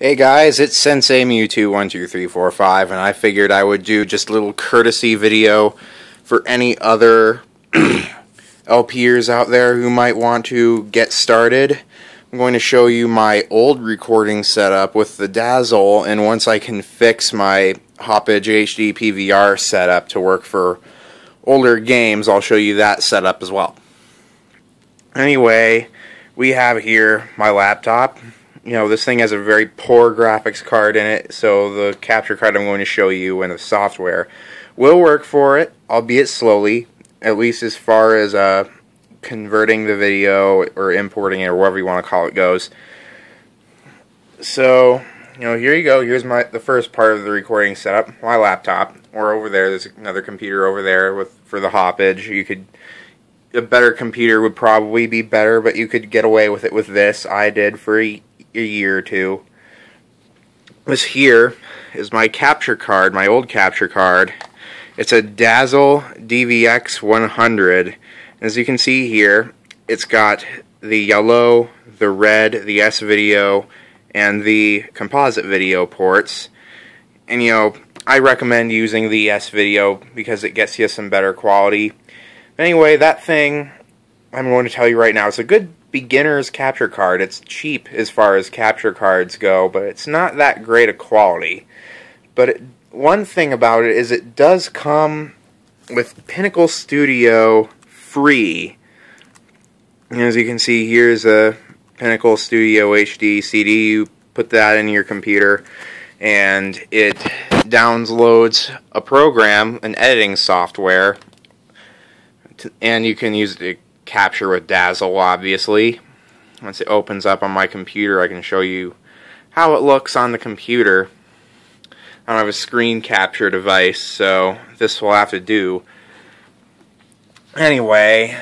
Hey guys, it's Sensei Mewtwo12345, and I figured I would do just a little courtesy video for any other LPers out there who might want to get started. I'm going to show you my old recording setup with the Dazzle, and once I can fix my Hoppage HD PVR setup to work for older games, I'll show you that setup as well. Anyway, we have here my laptop. You know, this thing has a very poor graphics card in it, so the capture card I'm going to show you and the software will work for it, albeit slowly, at least as far as converting the video or importing it or whatever you want to call it goes. So, you know, here you go. Here's the first part of the recording setup, my laptop. Or over there's another computer over there for the Hoppage. A better computer would probably be better, but you could get away with it with this. I did for a year or two. This here is my capture card, my old capture card. It's a Dazzle DVX 100. As you can see here, it's got the yellow, the red, the S-video, and the composite video ports. And you know, I recommend using the S-video because it gets you some better quality. Anyway, that thing, I'm going to tell you right now, it's a good beginner's capture card. It's cheap as far as capture cards go, but it's not that great a quality. But one thing about it is it does come with Pinnacle Studio free. And as you can see, here's a Pinnacle Studio HD CD. You put that in your computer and it downloads a program, an editing software, and you can use it to capture with Dazzle, obviously. Once it opens up on my computer, I can show you how it looks on the computer. I don't have a screen capture device, so this will have to do. Anyway,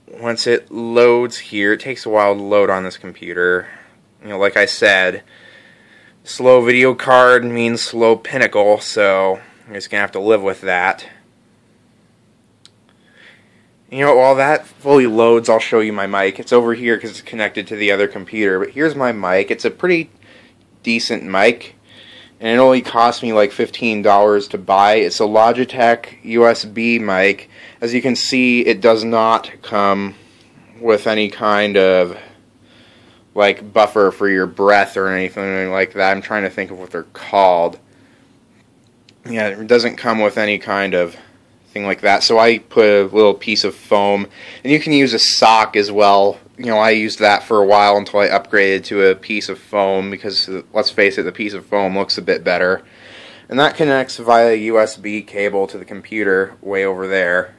once it loads here, it takes a while to load on this computer. You know, like I said, slow video card means slow Pinnacle, so I'm just gonna have to live with that. You know, while that fully loads, I'll show you my mic. It's over here because it's connected to the other computer. But here's my mic. It's a pretty decent mic, and it only cost me like $15 to buy. It's a Logitech USB mic. As you can see, it does not come with any kind of like buffer for your breath or anything like that. I'm trying to think of what they're called. Yeah, it doesn't come with any kind of thing like that, so I put a little piece of foam, and you can use a sock as well. You know, I used that for a while until I upgraded to a piece of foam because, let's face it, the piece of foam looks a bit better. And that connects via USB cable to the computer way over there.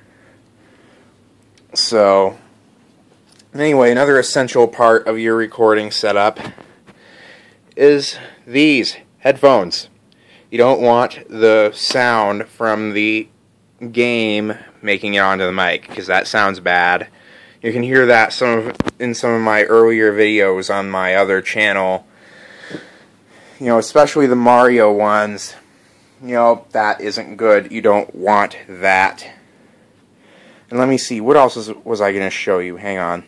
So, anyway, another essential part of your recording setup is these headphones. You don't want the sound from the game making it onto the mic, because that sounds bad. You can hear that in some of my earlier videos on my other channel. You know, especially the Mario ones. You know, that isn't good. You don't want that. And let me see, what else was I going to show you? Hang on.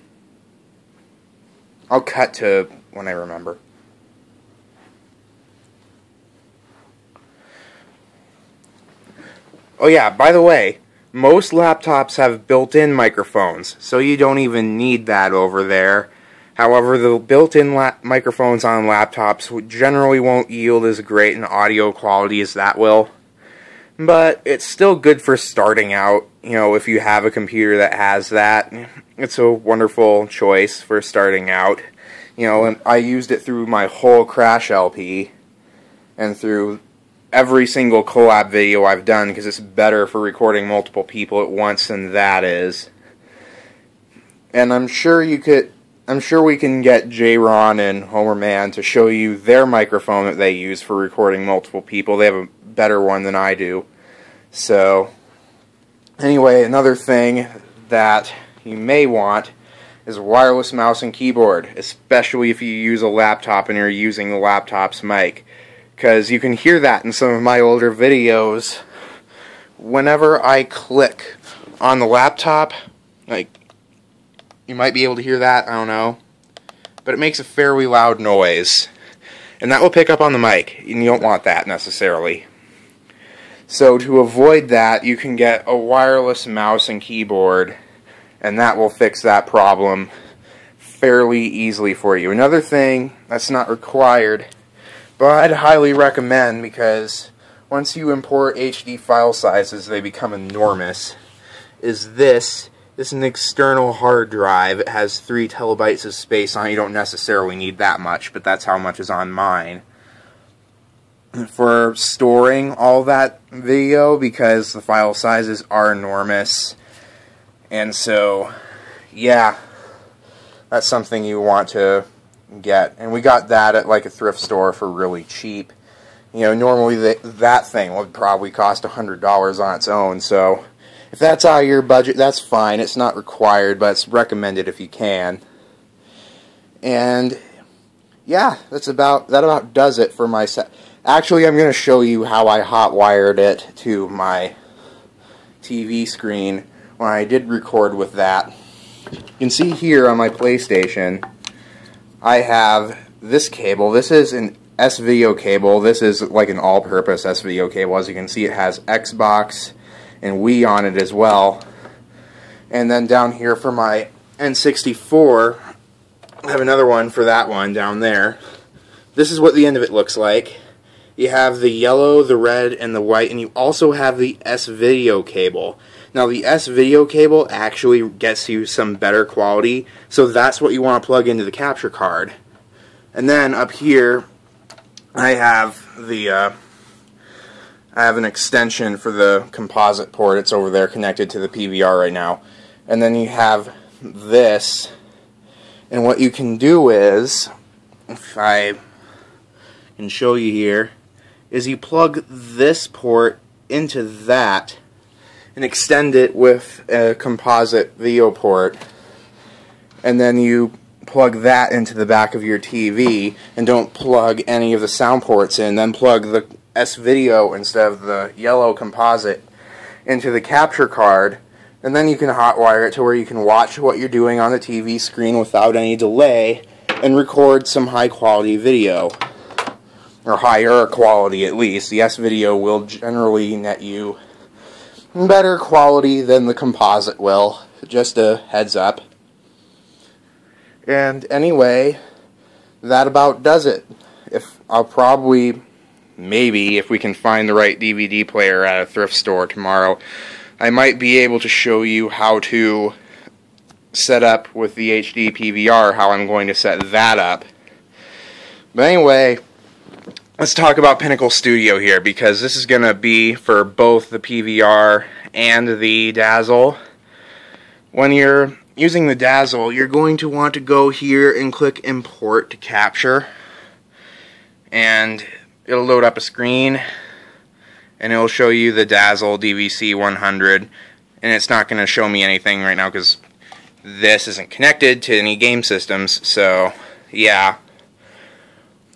I'll cut to when I remember. Oh yeah, by the way, most laptops have built-in microphones, so you don't even need that over there. However, the built-in microphones on laptops generally won't yield as great an audio quality as that will. But it's still good for starting out. You know, if you have a computer that has that, it's a wonderful choice for starting out. You know, and I used it through my whole Crash LP and through every single collab video I've done, because it's better for recording multiple people at once than that is. And I'm sure we can get J-Ron and Homer Man to show you their microphone that they use for recording multiple people. They have a better one than I do. So, anyway, another thing that you may want is a wireless mouse and keyboard, especially if you use a laptop and you're using the laptop's mic. Because you can hear that in some of my older videos. Whenever I click on the laptop, like, you might be able to hear that, I don't know. But it makes a fairly loud noise. and that will pick up on the mic, and you don't want that necessarily. So to avoid that, you can get a wireless mouse and keyboard, and that will fix that problem fairly easily for you. Another thing that's not required, but I'd highly recommend, because once you import HD file sizes, they become enormous, is this. This is an external hard drive. It has 3 terabytes of space on it. You don't necessarily need that much, but that's how much is on mine. For storing all that video, because the file sizes are enormous. And so, yeah, that's something you want to get. And we got that at like a thrift store for really cheap. You know, normally that thing would probably cost $100 on its own. So if that's out of your budget, that's fine. It's not required, but it's recommended if you can. And yeah, that about does it for my set. Actually, I'm going to show you how I hot-wired it to my TV screen when I did record with that. You can see here on my PlayStation, I have this cable. This is an S-Video cable. This is like an all-purpose S-Video cable. As you can see, it has Xbox and Wii on it as well. And then down here for my N64, I have another one for that one down there. This is what the end of it looks like. You have the yellow, the red, and the white, and you also have the S-Video cable. Now the S-Video cable actually gets you some better quality, so that's what you want to plug into the capture card. And then up here, I have an extension for the composite port. It's over there connected to the PVR right now. And then you have this, and what you can do is, if I can show you here, is you plug this port into that and extend it with a composite video port, and then you plug that into the back of your TV, and don't plug any of the sound ports in. Then plug the S-Video instead of the yellow composite into the capture card, and then you can hotwire it to where you can watch what you're doing on the TV screen without any delay and record some high quality video. Or higher quality at least. The S-Video will generally net you better quality than the composite will. Just a heads up. And anyway, that about does it. I'll probably, maybe, if we can find the right DVD player at a thrift store tomorrow, I might be able to show you how to set up with the HD PVR, how I'm going to set that up. But anyway, let's talk about Pinnacle Studio here, because this is going to be for both the PVR and the Dazzle. When you're using the Dazzle, you're going to want to go here and click Import to Capture, and it'll load up a screen, and it'll show you the Dazzle DVC 100, and it's not going to show me anything right now because this isn't connected to any game systems, so yeah.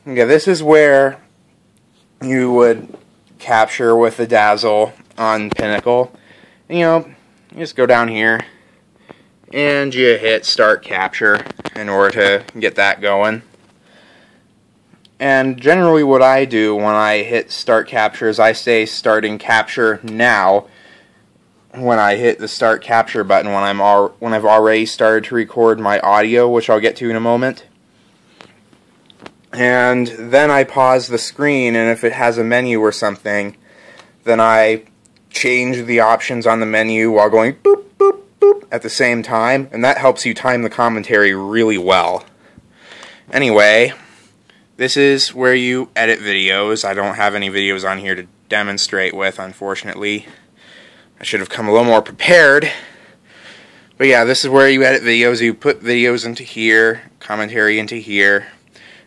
Okay, this is where you would capture with the Dazzle on Pinnacle. And, you know, you just go down here and you hit Start Capture in order to get that going. And generally what I do when I hit Start Capture is I say Starting Capture Now when I hit the Start Capture button when I've already started to record my audio, which I'll get to in a moment. And then I pause the screen, and if it has a menu or something, then I change the options on the menu while going boop, boop, boop at the same time, and that helps you time the commentary really well. Anyway, this is where you edit videos. I don't have any videos on here to demonstrate with, unfortunately. I should have come a little more prepared. But yeah, this is where you edit videos. You put videos into here, commentary into here.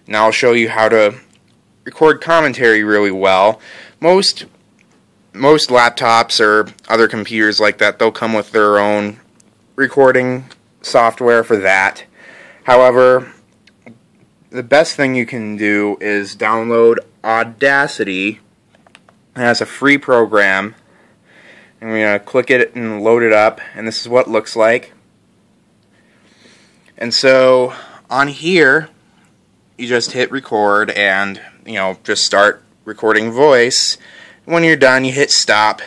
Now I'll show you how to record commentary really well. Most laptops or other computers like that, they'll come with their own recording software for that. However, the best thing you can do is download Audacity. It has a free program. And we're going to click it and load it up, and this is what it looks like. And so on here, you just hit record and, just start recording voice. When you're done, you hit stop,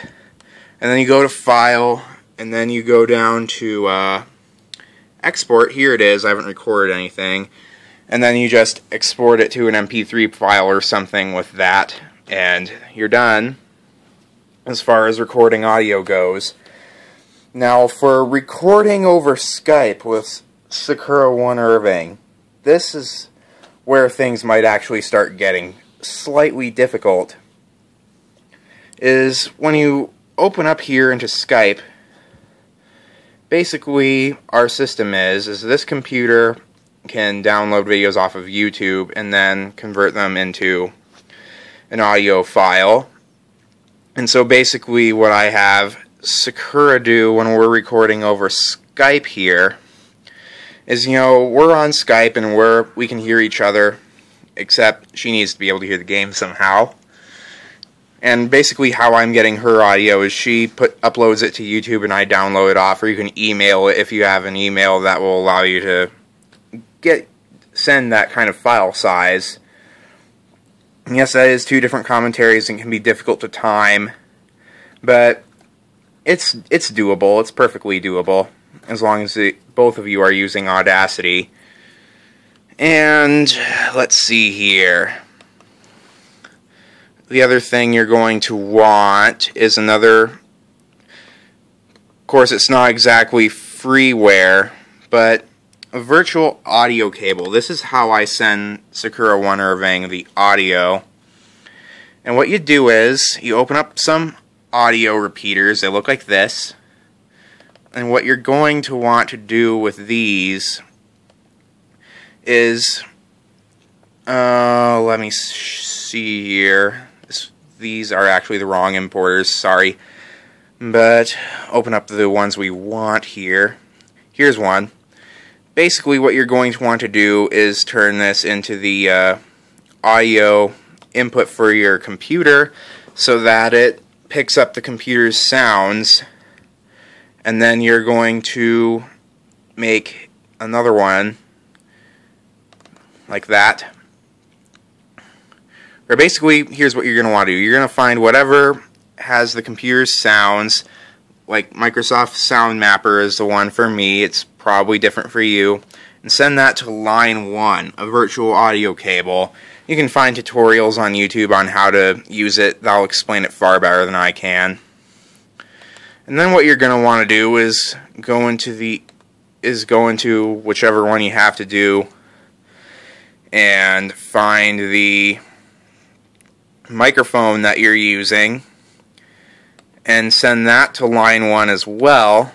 and then you go to File, and then you go down to Export. Here it is. I haven't recorded anything. And then you just export it to an MP3 file or something with that, and you're done as far as recording audio goes. Now, for recording over Skype with Sakura One Irving, this is where things might actually start getting slightly difficult. Is when you open up here into Skype, basically our system is this computer can download videos off of YouTube and then convert them into an audio file. And so basically what I have Sakura do when we're recording over Skype here is, we're on Skype and we can hear each other, except she needs to be able to hear the game somehow. And basically how I'm getting her audio is she uploads it to YouTube and I download it off, or you can email it if you have an email that will allow you to send that kind of file size. And yes, that is two different commentaries and can be difficult to time, but it's doable. It's perfectly doable as long as both of you are using Audacity. And let's see here. The other thing you're going to want is of course it's not exactly freeware, but a virtual audio cable. This is how I send Sakura One Irving the audio. And what you do is you open up some audio repeaters. They look like this. And what you're going to want to do with these is, let me see here. These are actually the wrong importers, sorry. But open up the ones we want here. Here's one. Basically what you're going to want to do is turn this into the audio input for your computer so that it picks up the computer's sounds, and then you're going to make another one like that. Or basically, here's what you're going to want to do. You're going to find whatever has the computer's sounds, like Microsoft Sound Mapper is the one for me. It's probably different for you. And send that to line 1, a virtual audio cable. You can find tutorials on YouTube on how to use it. That'll explain it far better than I can. And then what you're going to want to do is go into whichever one you have to do and find the microphone that you're using and send that to line 1 as well,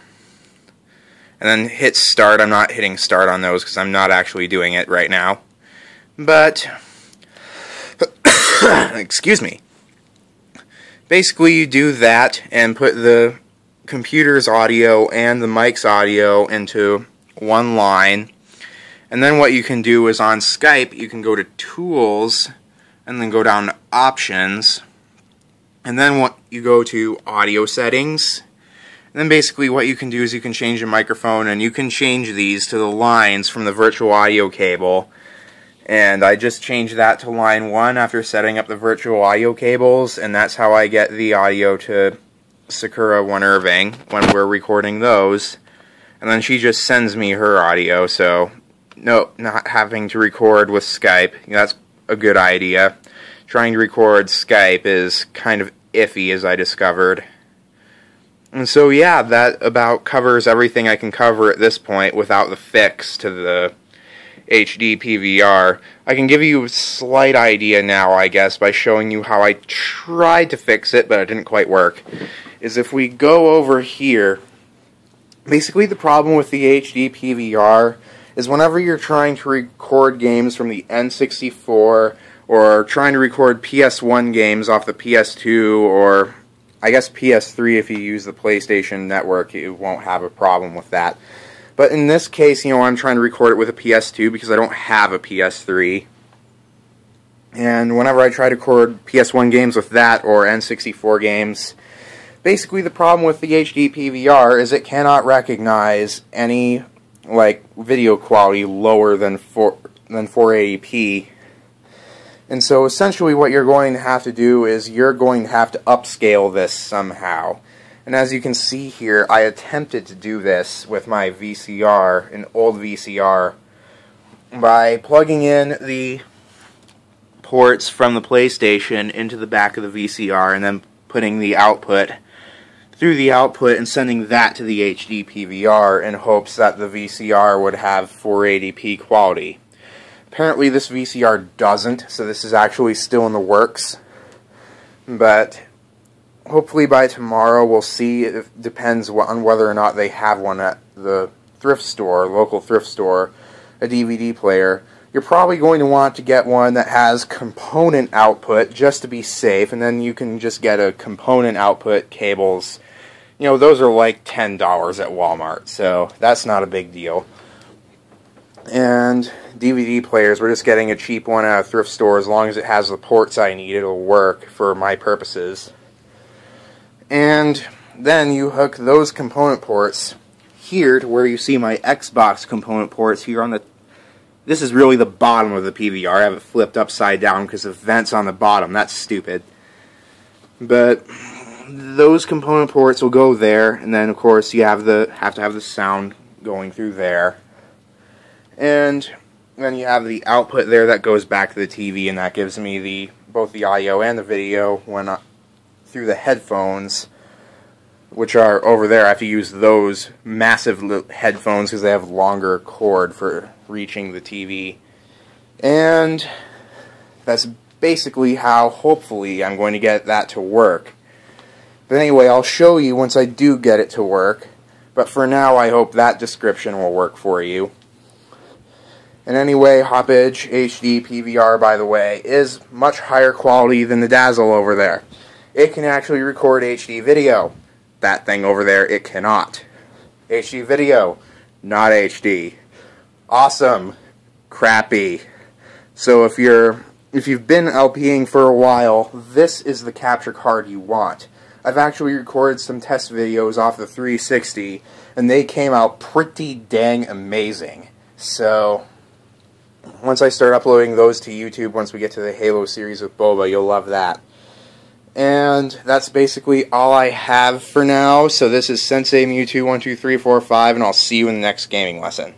and then hit start. I'm not hitting start on those because I'm not actually doing it right now, but excuse me. Basically you do that and put the computer's audio and the mic's audio into one line, and then what you can do is on Skype you can go to Tools and then go down to Options, and then you go to Audio Settings, and then basically what you can do is you can change your microphone, and you can change these to the lines from the virtual audio cable. And I just changed that to line 1 after setting up the virtual audio cables, and that's how I get the audio to Sakura One Irving when we're recording those. And then she just sends me her audio, so no, not having to record with Skype. That's a good idea. Trying to record Skype is kind of iffy, as I discovered. And so yeah, that about covers everything I can cover at this point without the fix to the HD PVR. I can give you a slight idea now, I guess, by showing you how I tried to fix it, but it didn't quite work. Is if we go over here, basically the problem with the HD PVR is whenever you're trying to record games from the N64 or trying to record PS1 games off the PS2 or I guess PS3 if you use the PlayStation Network, you won't have a problem with that. But in this case, I'm trying to record it with a PS2 because I don't have a PS3. And whenever I try to record PS1 games with that or N64 games, basically the problem with the HD PVR is it cannot recognize any video quality lower than than 480p. And so essentially what you're going to have to do is you're going to have to upscale this somehow. And as you can see here, I attempted to do this with my VCR, an old VCR, by plugging in the ports from the PlayStation into the back of the VCR and then putting the output through the output and sending that to the HD PVR in hopes that the VCR would have 480p quality. Apparently this VCR doesn't, so this is actually still in the works. But hopefully by tomorrow we'll see. It depends on whether or not they have one at the thrift store, local thrift store, a DVD player. You're probably going to want to get one that has component output just to be safe, and then you can just get a component output cables. You know, those are like $10 at Walmart, so that's not a big deal. And DVD players, we're just getting a cheap one at a thrift store. As long as it has the ports I need, it'll work for my purposes. And then you hook those component ports here to where you see my Xbox component ports here on the... This is really the bottom of the PVR. I have it flipped upside down because of vents on the bottom. That's stupid. But those component ports will go there, and then of course you have to have the sound going through there. And then you have the output there that goes back to the TV, and that gives me both the audio and the video when through the headphones, which are over there. I have to use those massive headphones because they have longer cord for reaching the TV. And that's basically how, hopefully, I'm going to get that to work. But anyway, I'll show you once I do get it to work. But for now, I hope that description will work for you. And anyway, Hop-Edge HD PVR, by the way, is much higher quality than the Dazzle over there. It can actually record HD video. That thing over there, it cannot. HD video, not HD. Awesome. Crappy. So if you've been LPing for a while, this is the capture card you want. I've actually recorded some test videos off the 360, and they came out pretty dang amazing. So once I start uploading those to YouTube, once we get to the Halo series with Boba, you'll love that. And that's basically all I have for now. So this is Sensei Mewtwo 12345, and I'll see you in the next gaming lesson.